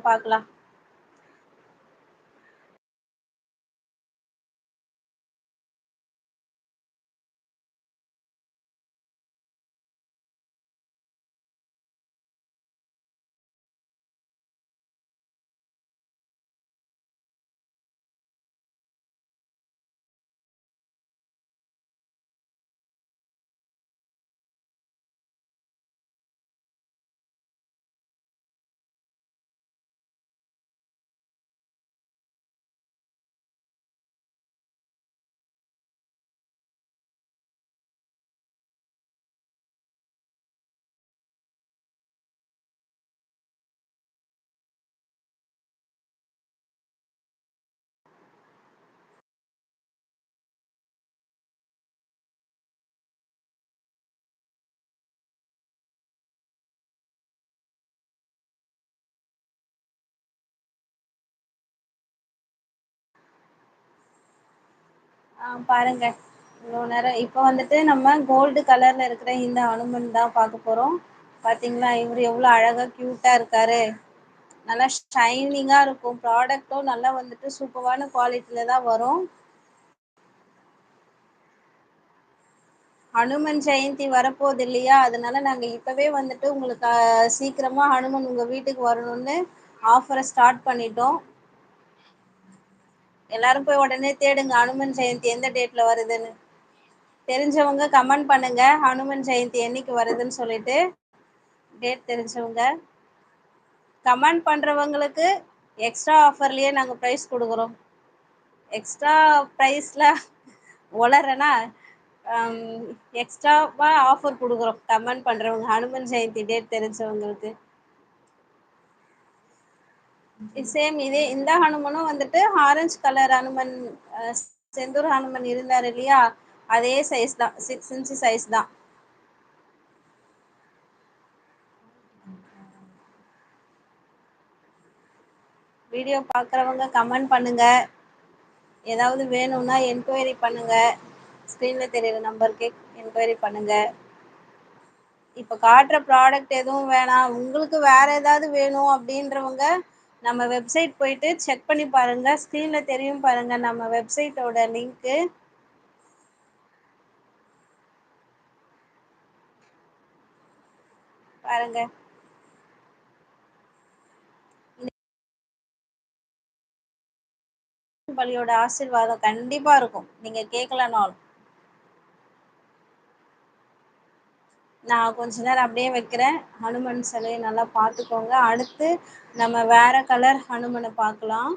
பாக்கலாம். பாருங்க. இவ்ளோ நேரம் இப்ப வந்துட்டு நம்ம கோல்டு கலர்ல இருக்கிற இந்த அனுமன் தான் பார்க்க போறோம். பாத்தீங்களா? இவரு எவ்ளோ அழகா கியூட்டா இருக்காரு. நல்லா ஷைனிங்கா இருக்கும். ப்ராடக்ட்டும் நல்லா வந்துட்டு சூப்பரான குவாலிட்டில தான் வரும். ஹனுமன் ஜெயந்தி வரப்போகுது இல்லையா? அதனால நாங்க இப்பவே வந்துட்டு உங்களுக்கு சீக்கிரமா ஹனுமன் உங்க வீட்டுக்கு வரணும்னு ஆஃபர ஸ்டார்ட் பண்ணிட்டோம். எல்லாரும் போய் உடனே தேடுங்க ஹனுமன் ஜெயந்தி எந்த டேட்ல வருதுன்னு. தெரிஞ்சவங்க கமெண்ட் பண்ணுங்க ஹனுமன் ஜெயந்தி என்னைக்கு வருதுன்னு சொல்லிட்டு. டேட் தெரிஞ்சவங்க கமெண்ட் பண்றவங்களுக்கு எக்ஸ்ட்ரா ஆஃபர்லயே நாங்க பிரைஸ் கொடுக்குறோம். எக்ஸ்ட்ரா பிரைஸ்ல ஒளறனா எக்ஸ்ட்ராவா ஆஃபர் கொடுக்குறோம் கமெண்ட் பண்றவங்க ஹனுமன் ஜெயந்தி டேட் தெரிஞ்சவங்களுக்கு. சேம் இதே இந்த ஹனுமனும் வந்துட்டு ஆரஞ்சு கலர் ஹனுமன், செந்தூர் ஹனுமன் இருந்தார் இல்லையா? அதே சைஸ் தான், 6 இன்ச் சைஸ் தான். வீடியோ பார்க்குறவங்க கமெண்ட் பண்ணுங்க. ஏதாவது வேணும்னா என்கொயரி பண்ணுங்க. ஸ்க்ரீன்ல தெரியுற நம்பருக்கு என்கொயரி பண்ணுங்க. இப்போ காட்டுற ப்ராடக்ட் எதுவும் வேணாம், உங்களுக்கு வேற ஏதாவது வேணும் அப்படின்றவங்க நம்ம வெப்சைட் போயிட்டு செக் பண்ணி பாருங்க. ஸ்க்ரீன்ல தெரியும் பாருங்க நம்ம வெப்சைட்டோட லிங்க்கு. பாருங்க. பலியோட ஆசீர்வாதம் கண்டிப்பா இருக்கும், நீங்க கேட்கலனாலும். நான் கொஞ்ச நேரம் அப்படியே வைக்கிறேன். ஹனுமன் சிலையை நல்லா பார்த்துக்கோங்க. அடுத்து நம்ம வேற கலர் ஹனுமனை பார்க்கலாம்.